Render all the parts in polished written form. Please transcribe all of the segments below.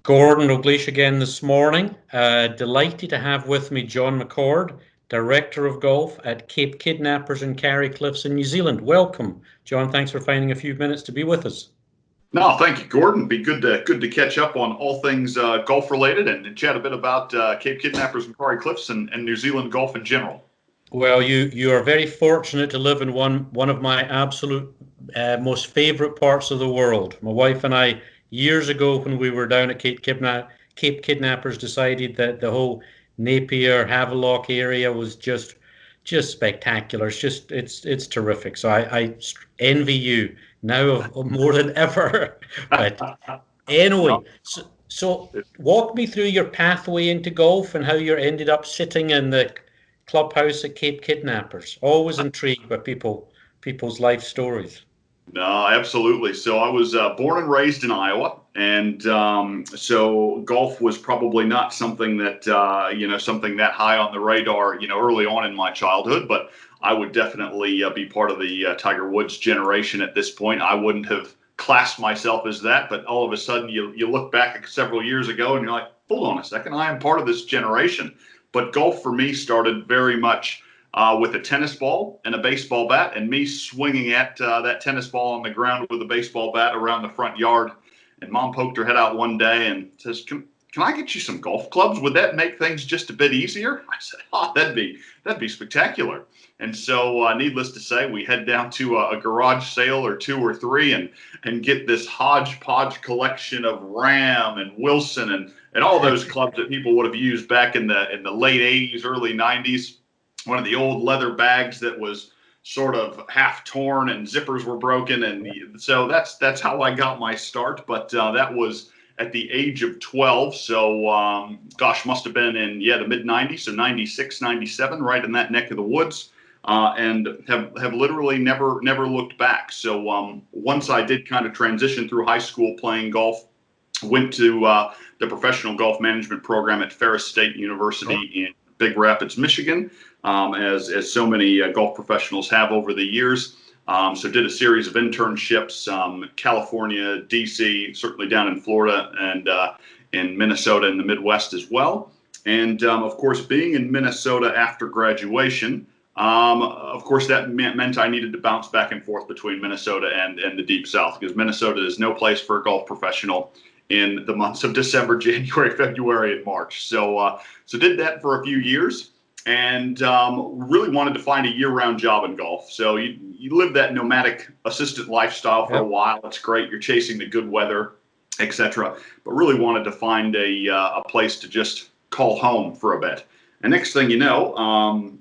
Gordon Dalgleish again this morning. Delighted to have with me Jon McCord, Director of Golf at Cape Kidnappers and Kauri Cliffs in New Zealand. Welcome, Jon. Thanks for finding a few minutes to be with us. No, thank you, Gordon. Be good to catch up on all things golf related and chat a bit about Cape Kidnappers and Kauri Cliffs and New Zealand golf in general. Well, you are very fortunate to live in one of my absolute most favorite parts of the world. My wife and I, years ago when we were down at Cape Kidnappers, decided that the whole Napier Havelock area was just spectacular. It's terrific. So I envy you now of more than ever. But anyway, so walk me through your pathway into golf and how you ended up sitting in the clubhouse at Cape Kidnappers. Always intrigued by people's life stories. No, absolutely. So I was born and raised in Iowa, and so golf was probably not something that something that high on the radar, early on in my childhood. But I would definitely be part of the Tiger Woods generation at this point. I wouldn't have classed myself as that, but all of a sudden you look back several years ago and you're like, hold on a second, I am part of this generation. But golf for me started very much with a tennis ball and a baseball bat, and me swinging at that tennis ball on the ground with a baseball bat around the front yard. And Mom poked her head out one day and says, "Can I get you some golf clubs? Would that make things just a bit easier?" I said, "Oh, that'd be spectacular." And so, needless to say, we head down to a garage sale or two or three and get this hodgepodge collection of Ram and Wilson and all those clubs that people would have used back in the late 80s, early 90s. One of the old leather bags that was sort of half torn and zippers were broken. And so that's how I got my start. But that was at the age of 12. So, must have been in, the mid 90s. So 96, 97, right in that neck of the woods. And have literally never looked back. So once I did kind of transition through high school playing golf, went to the professional golf management program at Ferris State University in Big Rapids, Michigan, as so many golf professionals have over the years. So did a series of internships, California, DC, certainly down in Florida, and in Minnesota in the Midwest as well. And of course, being in Minnesota after graduation, of course, that meant I needed to bounce back and forth between Minnesota and the Deep South, because Minnesota is no place for a golf professional in the months of December, January, February, and March. So did that for a few years, and really wanted to find a year-round job in golf. So you live that nomadic assistant lifestyle for a while. It's great. You're chasing the good weather, etc. But really wanted to find a place to just call home for a bit. And next thing you know,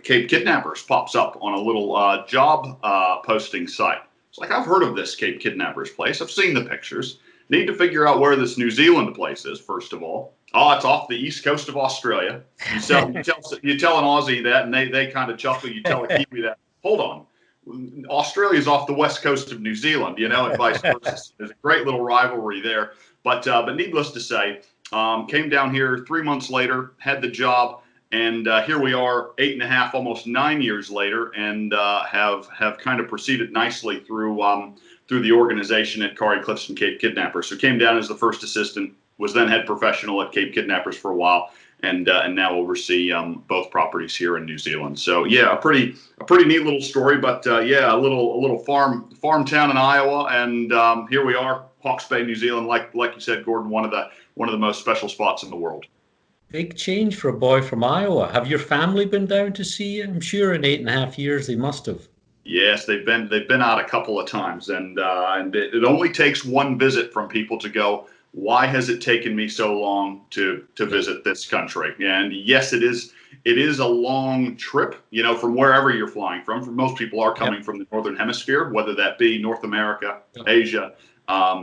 Cape Kidnappers pops up on a little job posting site. It's like, I've heard of this Cape Kidnappers place. I've seen the pictures. Need to figure out where this New Zealand place is, first of all. Oh, it's off the east coast of Australia. You tell an Aussie that, and they kind of chuckle. You tell a Kiwi that. Hold on. Australia's off the west coast of New Zealand, and vice versa. There's a great little rivalry there. But needless to say, came down here 3 months later, had the job, and here we are 8.5, almost 9 years later, and have kind of proceeded nicely through the organization at Kauri Cliffs and Cape Kidnappers. So came down as the first assistant, was then head professional at Cape Kidnappers for a while, and now oversee both properties here in New Zealand. So yeah, a pretty neat little story, but a little farm town in Iowa, and here we are, Hawke's Bay, New Zealand. Like you said, Gordon, one of the most special spots in the world. Big change for a boy from Iowa. Have your family been down to see you? I'm sure in 8.5 years they must have. Yes, they've been out a couple of times, and it only takes one visit from people to go, why has it taken me so long to visit this country? And yes, it is a long trip, from wherever you're flying from. For most people are coming from the Northern Hemisphere, whether that be North America, Asia,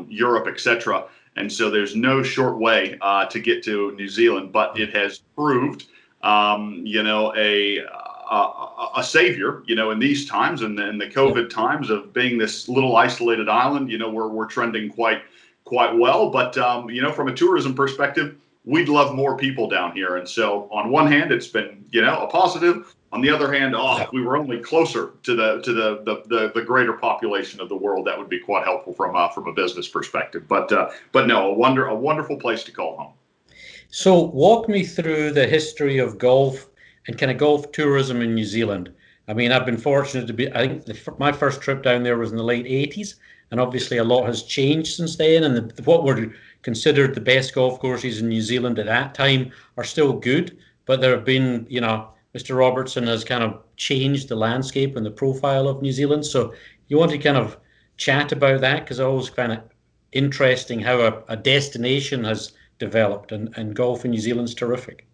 Europe, etc. And so there's no short way to get to New Zealand, but it has proved, a savior, in these times and the COVID times of being this little isolated island. We're trending quite well, but from a tourism perspective, we'd love more people down here. And so on one hand, it's been a positive. On the other hand, if we were only closer to the greater population of the world, that would be quite helpful from a business perspective. But no, a wonderful place to call home. So walk me through the history of golf and kind of golf tourism in New Zealand. I mean, I've been fortunate to be, I think my first trip down there was in the late 80s, and obviously a lot has changed since then. And what were considered the best golf courses in New Zealand at that time are still good, but there have been, Mr. Robertson has kind of changed the landscape and the profile of New Zealand. So you want to kind of chat about that, because it's always kind of interesting how a destination has developed, and golf in New Zealand's terrific.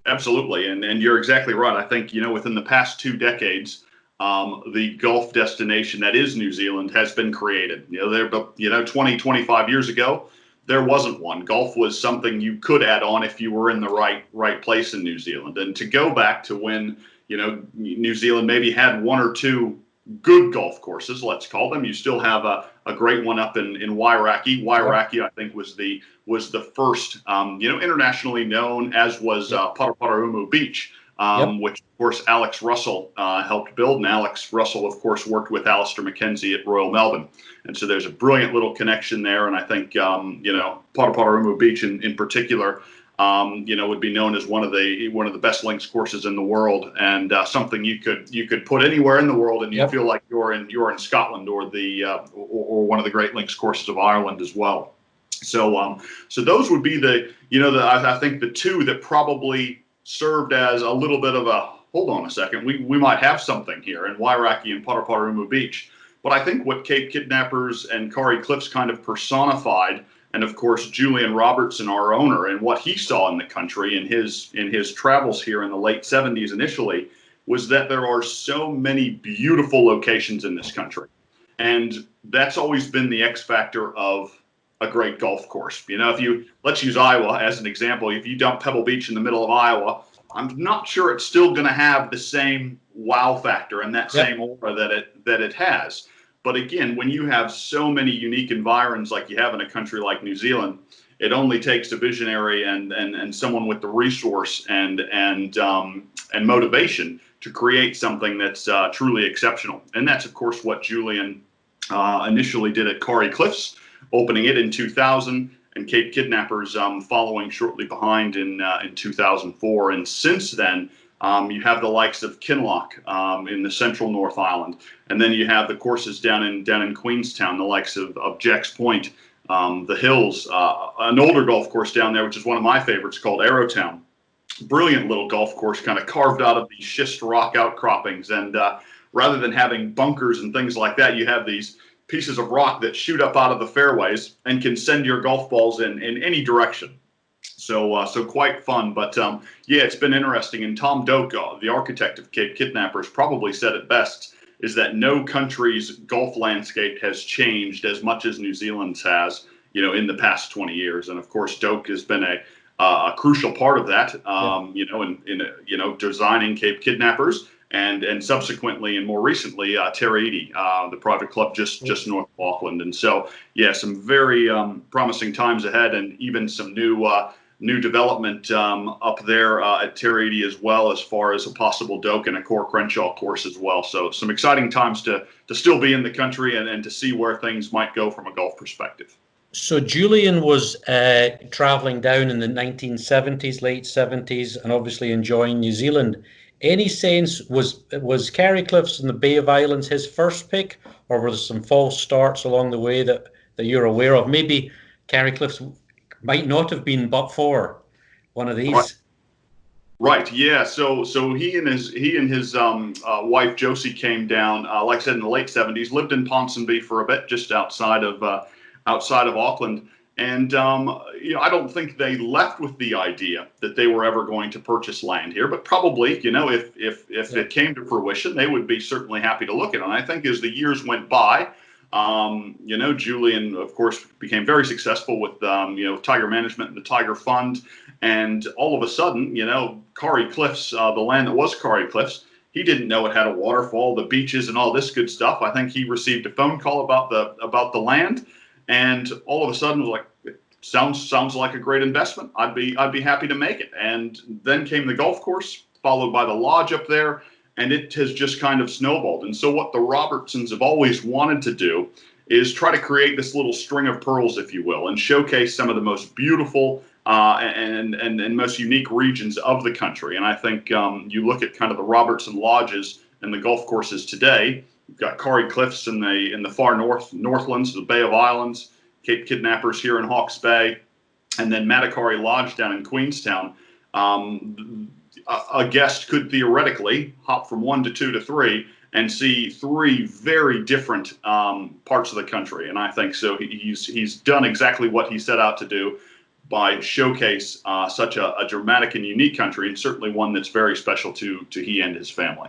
Absolutely, and you're exactly right. I think, within the past 2 decades, the golf destination that is New Zealand has been created. 20, 25 years ago, there wasn't one. Golf was something you could add on if you were in the right place in New Zealand. And to go back to when, New Zealand maybe had 1 or 2 good golf courses, let's call them. You still have a great one up in Wairaki. Wairaki, I think, was the first, internationally known, as was Paraparaumu Beach, which of course Alex Russell helped build. And Alex Russell, of course, worked with Alistair McKenzie at Royal Melbourne. And so there's a brilliant little connection there. And I think, Paraparaumu Beach in particular, would be known as one of the best links courses in the world, and something you could put anywhere in the world, and you feel like you're in Scotland or or one of the great links courses of Ireland as well. So those would be I think the 2 that probably served as a little bit of a hold on a second, we might have something here in Wairaki and Paraparaumu Beach. But I think what Cape Kidnappers and Kauri Cliffs kind of personified, and of course Julian Robertson, our owner, and what he saw in the country in his travels here in the late 70s initially, was that there are so many beautiful locations in this country. And that's always been the X factor of a great golf course. Let's use Iowa as an example. If you dump Pebble Beach in the middle of Iowa, I'm not sure it's still going to have the same wow factor and that same aura that it has. But again, when you have so many unique environs like you have in a country like New Zealand, it only takes a visionary and someone with the resource and motivation to create something that's truly exceptional. And that's, of course, what Julian initially did at Kauri Cliffs, opening it in 2000, and Cape Kidnappers following shortly behind in 2004. And since then, you have the likes of Kinloch in the central North Island, and then you have the courses down in Queenstown, the likes of Jack's Point, the Hills, an older golf course down there, which is one of my favorites, called Arrowtown. Brilliant little golf course, kind of carved out of these schist rock outcroppings, and rather than having bunkers and things like that, you have these pieces of rock that shoot up out of the fairways and can send your golf balls in any direction. So quite fun, but it's been interesting. And Tom Doak, the architect of Cape Kidnappers, probably said it best, is that no country's golf landscape has changed as much as New Zealand's has, in the past 20 years. And of course, Doak has been a crucial part of that, in designing Cape Kidnappers, and subsequently and more recently, Terry, the private club just north of Auckland. And so, some very promising times ahead, and even some new development up there at Terry as well, as far as a possible Doak and a Core Crenshaw course as well. So some exciting times to still be in the country and to see where things might go from a golf perspective. So Julian was traveling down in the 1970s, late 70s, and obviously enjoying New Zealand. Any sense, was Kauri Cliffs in the Bay of Islands his first pick, or were there some false starts along the way that you're aware of? Maybe Kauri Cliffs might not have been but for one of these. Right. Yeah. So he and his wife Josie came down, like I said, in the late 70s. Lived in Ponsonby for a bit, just outside of Auckland. And I don't think they left with the idea that they were ever going to purchase land here, but probably, if it came to fruition, they would be certainly happy to look at it. And I think as the years went by, Julian, of course, became very successful with, Tiger Management and the Tiger Fund. And all of a sudden, Kauri Cliffs, the land that was Kauri Cliffs, he didn't know it had a waterfall, the beaches, and all this good stuff. I think he received a phone call about the land, and all of a sudden was like, sounds like a great investment. I'd be happy to make it. And then came the golf course, followed by the lodge up there. and it has just kind of snowballed. And so what the Robertsons have always wanted to do is try to create this little string of pearls, if you will, and showcase some of the most beautiful and most unique regions of the country. And I think you look at kind of the Robertson lodges and the golf courses today. You've got Kauri Cliffs in the far northlands, the Bay of Islands, Cape Kidnappers here in Hawke's Bay, and then Matakari Lodge down in Queenstown. A guest could theoretically hop from 1 to 2 to 3 and see 3 very different parts of the country. And I think so. He's done exactly what he set out to do by showcase such a dramatic and unique country, and certainly one that's very special to he and his family.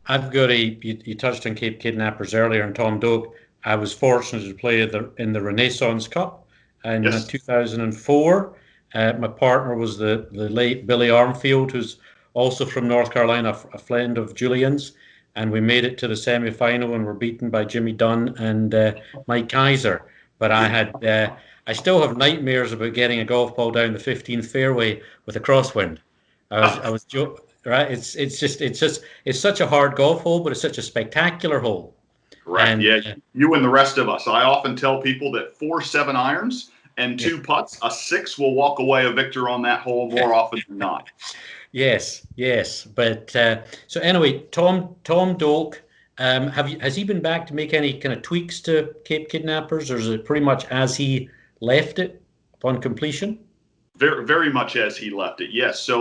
I've got you touched on Cape Kidnappers earlier, and Tom Doak. I was fortunate to play in the Renaissance Cup in 2004. My partner was the late Billy Armfield, who's also from North Carolina, a friend of Julian's, and we made it to the semi-final and were beaten by Jimmy Dunn and Mike Kaiser. But I still have nightmares about getting a golf ball down the 15th fairway with a crosswind. I was right. It's such a hard golf hole, but it's such a spectacular hole. Right. And, yeah. You and the rest of us. I often tell people that 4 7-irons and 2 putts, a 6 will walk away a victor on that hole more often than not. Yes. But so anyway, Tom Doak, has he been back to make any kind of tweaks to Cape Kidnappers, or is it pretty much as he left it upon completion? Very, very much as he left it. Yes. So,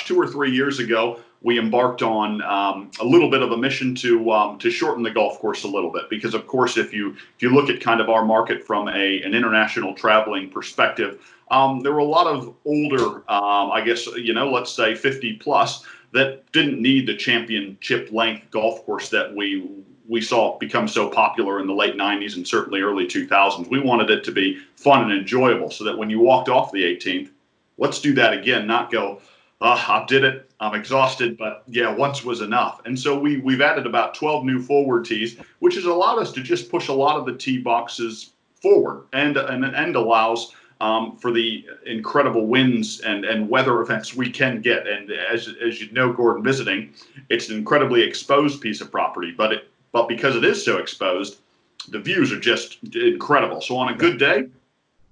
2 or 3 years ago, we embarked on a little bit of a mission to shorten the golf course a little bit, because of course, if you look at kind of our market from an international traveling perspective, there were a lot of older, let's say 50 plus, that didn't need the championship length golf course that we saw become so popular in the late 90s and certainly early 2000s. We wanted it to be fun and enjoyable, so that when you walked off the 18th, let's do that again, not go, I did it, I'm exhausted, but yeah, once was enough. And so we've added about 12 new forward tees, which has allowed us to just push a lot of the tee boxes forward and allows for the incredible winds and weather events we can get. And as you know, Gordon, visiting, it's an incredibly exposed piece of property, but because it is so exposed, the views are just incredible. So on a good day,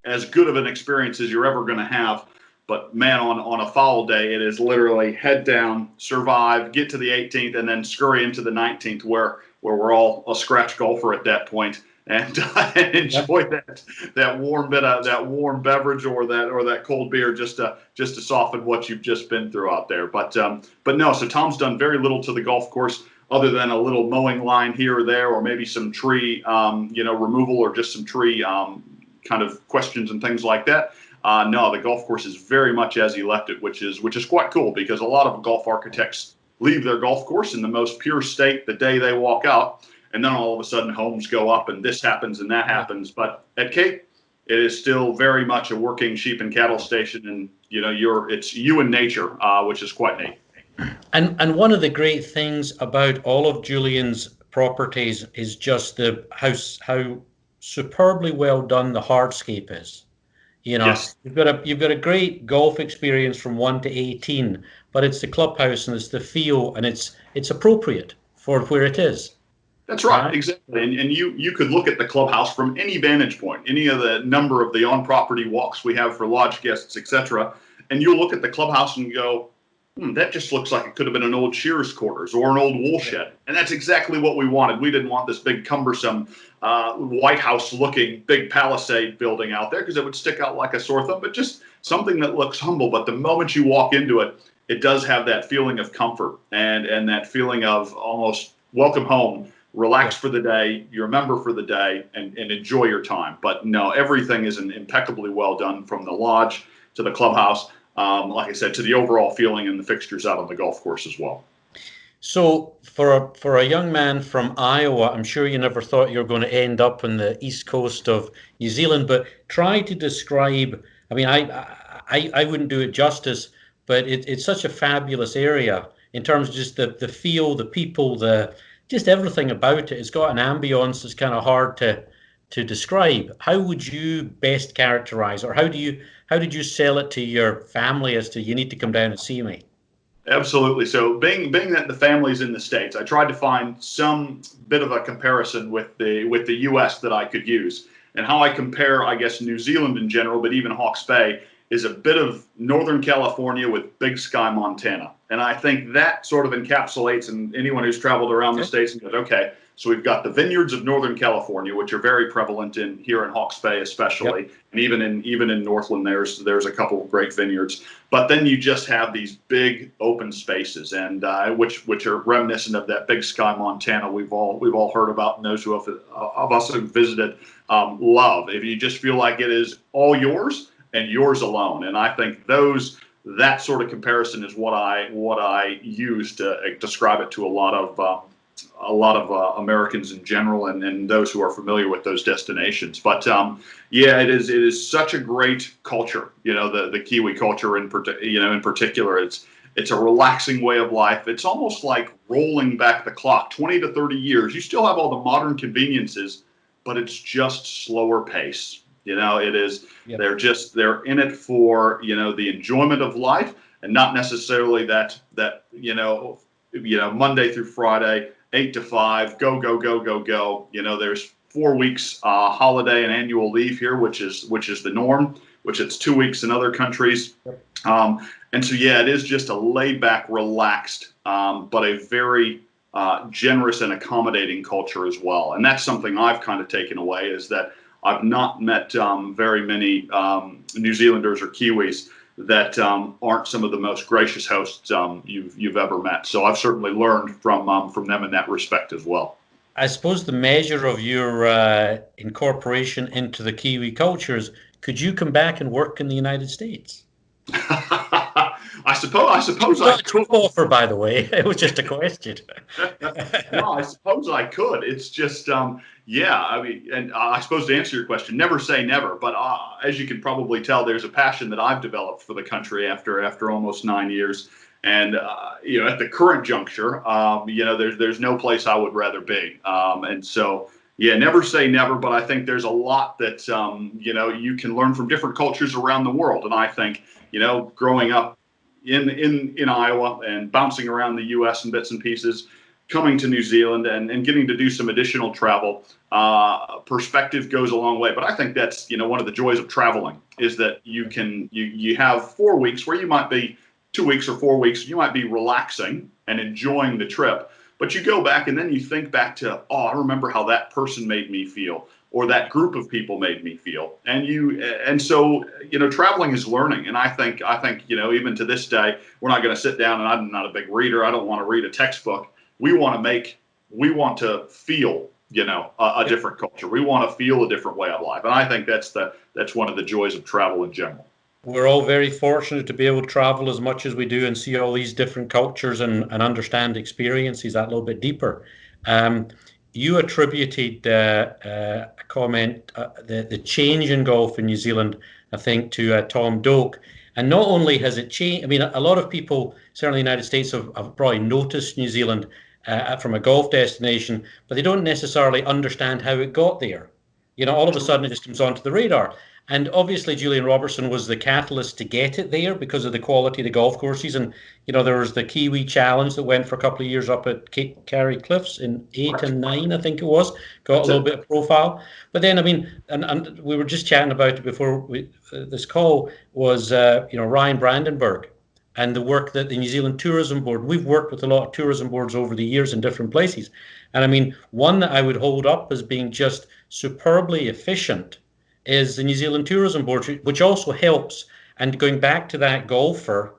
as good of an experience as you're ever going to have. But man, on a foul day, it is literally head down, survive, get to the 18th, and then scurry into the 19th, where we're all a scratch golfer at that point, and enjoy that warm beverage or that cold beer just to soften what you've just been through out there. But no, so Tom's done very little to the golf course other than a little mowing line here or there, or maybe some tree removal, or just some tree kind of questions and things like that. No, the golf course is very much as he left it, which is quite cool, because a lot of golf architects leave their golf course in the most pure state the day they walk out, and then all of a sudden homes go up and this happens and that happens. But at Cape, it is still very much a working sheep and cattle station, and it's you and nature, which is quite neat. And one of the great things about all of Julian's properties is just how superbly well done the hardscape is. Yes. You've got a great golf experience from 1 to 18, but it's the clubhouse and it's the feel, and it's appropriate for where it is. That's right, exactly. And you could look at the clubhouse from any vantage point, any of the number of the on-property walks we have for lodge guests, etc. And you'll look at the clubhouse and go, that just looks like it could have been an old shearer's quarters or an old wool shed. And that's exactly what we wanted. We didn't want this big, cumbersome, White House-looking big Palisade building out there, because it would stick out like a sore thumb, but just something that looks humble. But the moment you walk into it, it does have that feeling of comfort and that feeling of almost welcome home. Relax for the day, you remember for the day, and enjoy your time. But no, everything is impeccably well done, from the lodge to the clubhouse. Like I said, to the overall feeling and the fixtures out on the golf course as well. So for a young man from Iowa, I'm sure you never thought you were going to end up on the east coast of New Zealand, but try to describe, I mean, I wouldn't do it justice, but it's such a fabulous area in terms of just the feel, the people, just everything about it. It's got an ambiance that's kind of hard to describe. How would you best characterize, or how did you sell it to your family as to, you need to come down and see me? Absolutely. So being that the family's in the States, I tried to find some bit of a comparison with the US that I could use. And how I compare, I guess, New Zealand in general, but even Hawke's Bay, is a bit of Northern California with Big Sky, Montana. And I think that sort of encapsulates, and anyone who's traveled around the States and goes, okay, so we've got the vineyards of Northern California, which are very prevalent here in Hawke's Bay especially, yep. And even in Northland there's a couple of great vineyards. But then you just have these big open spaces, and which are reminiscent of that Big Sky, Montana we've all heard about, and those of us who visited love. If you just feel like it is all yours and yours alone, and I think that sort of comparison is what I use to describe it to a lot of Americans in general, and those who are familiar with those destinations. But yeah, it is such a great culture. The Kiwi culture in particular. It's a relaxing way of life. It's almost like rolling back the clock 20 to 30 years. You still have all the modern conveniences, but it's just slower pace. It is. Yep. They're in it for the enjoyment of life, and not necessarily that Monday through Friday, 8 to 5, go. There's 4 weeks holiday and annual leave here, which is the norm, which it's 2 weeks in other countries. Yep. And so yeah, it is just a laid back, relaxed, but a very generous and accommodating culture as well. And that's something I've kind of taken away, is that I've not met very many New Zealanders or Kiwis that aren't some of the most gracious hosts you've ever met. So I've certainly learned from them in that respect as well. I suppose the measure of your incorporation into the Kiwi culture is, could you come back and work in the United States? I suppose I could. Offer, by the way. It was just a question. No, I suppose I could. It's just, yeah. I mean, and I suppose to answer your question, never say never. But as you can probably tell, there's a passion that I've developed for the country after almost 9 years. And at the current juncture, there's no place I would rather be. And so, yeah, never say never. But I think there's a lot that you can learn from different cultures around the world. And I think growing up in Iowa and bouncing around the U.S. in bits and pieces, coming to New Zealand and getting to do some additional travel, perspective goes a long way. But I think that's one of the joys of traveling, is that you have 4 weeks where you might be 2 weeks or 4 weeks, you might be relaxing and enjoying the trip, but you go back and then you think back to, I remember how that person made me feel, or that group of people made me feel. And so traveling is learning. And I think even to this day, we're not going to sit down, and I'm not a big reader. I don't want to read a textbook. We want to feel, a different culture. We want to feel a different way of life. And I think that's one of the joys of travel in general. We're all very fortunate to be able to travel as much as we do and see all these different cultures and understand experiences that little bit deeper. You attributed a comment, the change in golf in New Zealand, I think, to Tom Doak. And not only has it changed, I mean, a lot of people, certainly in the United States, have probably noticed New Zealand from a golf destination, but they don't necessarily understand how it got there. All of a sudden it just comes onto the radar. And obviously Julian Robertson was the catalyst to get it there because of the quality of the golf courses. And, there was the Kiwi Challenge that went for a couple of years up at Kauri Cliffs in 8 and 9, I think it was. Got a little bit of profile. But then, I mean, and we were just chatting about it before this call, was, Ryan Brandenburg and the work that the New Zealand Tourism Board, we've worked with a lot of tourism boards over the years in different places. And I mean, one that I would hold up as being just superbly efficient is the New Zealand Tourism Board, which also helps. And going back to that golfer,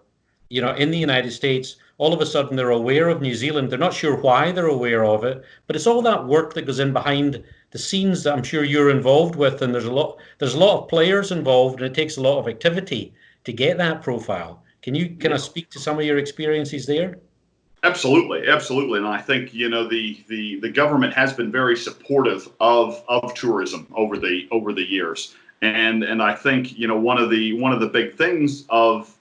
in the United States, all of a sudden they're aware of New Zealand. They're not sure why they're aware of it, but it's all that work that goes in behind the scenes that I'm sure you're involved with. And there's a lot of players involved, and it takes a lot of activity to get that profile. Can you kind of speak to some of your experiences there? Absolutely. And I think the government has been very supportive of tourism over the years, and I think one of the big things of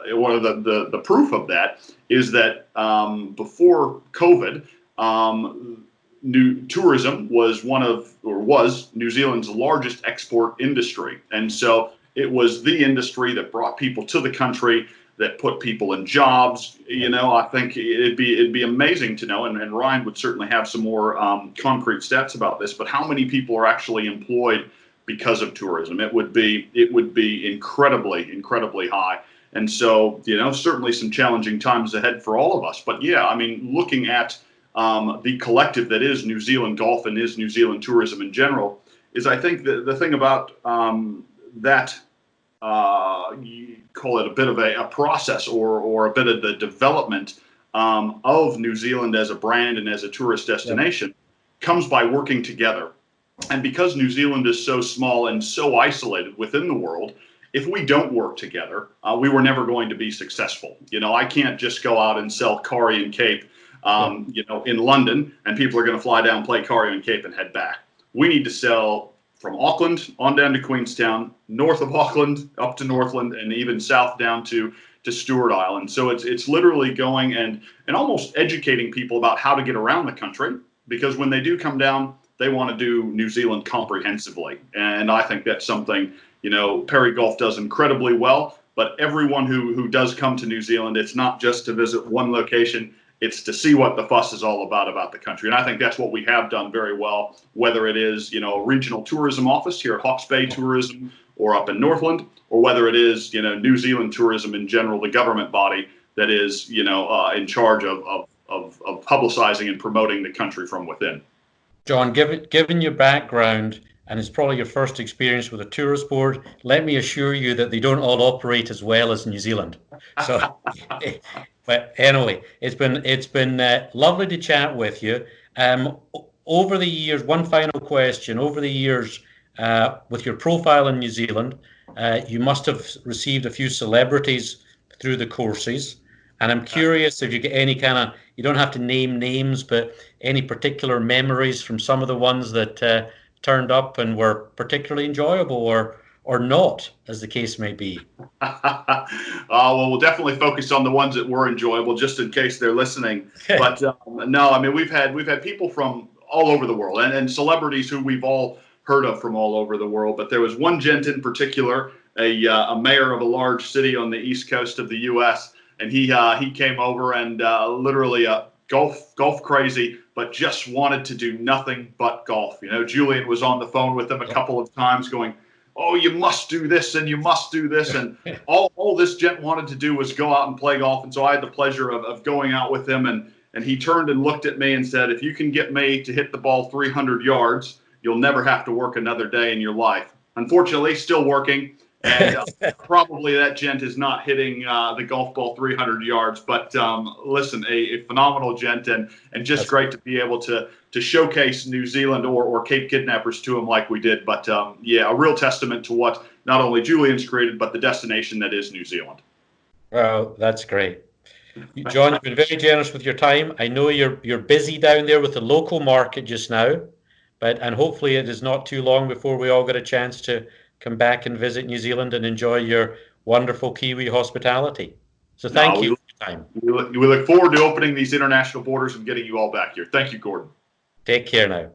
one of the proof of that is that before COVID, tourism was was New Zealand's largest export industry, and so it was the industry that brought people to the country. that put people in jobs. I think it'd be amazing to know, and Ryan would certainly have some more concrete stats about this, but how many people are actually employed because of tourism? It would be incredibly high. And so, certainly some challenging times ahead for all of us. But yeah, I mean, looking at the collective that is New Zealand golf and is New Zealand tourism in general, is I think the thing about that, you call it a bit of a process or a bit of the development of New Zealand as a brand and as a tourist destination comes by working together. And because New Zealand is so small and so isolated within the world, if we don't work together, we were never going to be successful. I can't just go out and sell Kauri and Cape, in London, and people are going to fly down, play Kauri and Cape, and head back. We need to sell from Auckland on down to Queenstown, north of Auckland up to Northland, and even south down to Stewart Island. So it's literally going and almost educating people about how to get around the country, because when they do come down, they want to do New Zealand comprehensively. And I think that's something, PerryGolf does incredibly well. But everyone who does come to New Zealand, it's not just to visit one location. It's to see what the fuss is all about the country. And I think that's what we have done very well, whether it is, a regional tourism office here at Hawke's Bay Tourism or up in Northland, or whether it is, New Zealand tourism in general, the government body that is, in charge of publicizing and promoting the country from within. Jon, given your background, and it's probably your first experience with a tourist board, let me assure you that they don't all operate as well as New Zealand. So, but anyway, it's been lovely to chat with you. Over the years, one final question. Over the years, with your profile in New Zealand, you must have received a few celebrities through the courses. And I'm curious if you get any kind of, you don't have to name names, but any particular memories from some of the ones that turned up and were particularly enjoyable or not, as the case may be. Well, we'll definitely focus on the ones that were enjoyable, just in case they're listening. But no, I mean, we've had people from all over the world and celebrities who we've all heard of from all over the world. But there was one gent in particular, a mayor of a large city on the east coast of the U.S., and he came over and literally golf crazy, but just wanted to do nothing but golf. Julian was on the phone with him a couple of times going, "Oh, you must do this and you must do this." And all this gent wanted to do was go out and play golf. And so I had the pleasure of going out with him. And he turned and looked at me and said, "If you can get me to hit the ball 300 yards, you'll never have to work another day in your life." Unfortunately, still working. And probably that gent is not hitting the golf ball 300 yards. But listen, a phenomenal gent and just great to be able to showcase New Zealand or Cape Kidnappers to him like we did. But yeah, a real testament to what not only Julian's created, but the destination that is New Zealand. Well, that's great. Jon, you've been very generous with your time. I know you're busy down there with the local market just now, and hopefully it is not too long before we all get a chance to come back and visit New Zealand and enjoy your wonderful Kiwi hospitality. So thank you for your time. We look forward to opening these international borders and getting you all back here. Thank you, Gordon. Take care now.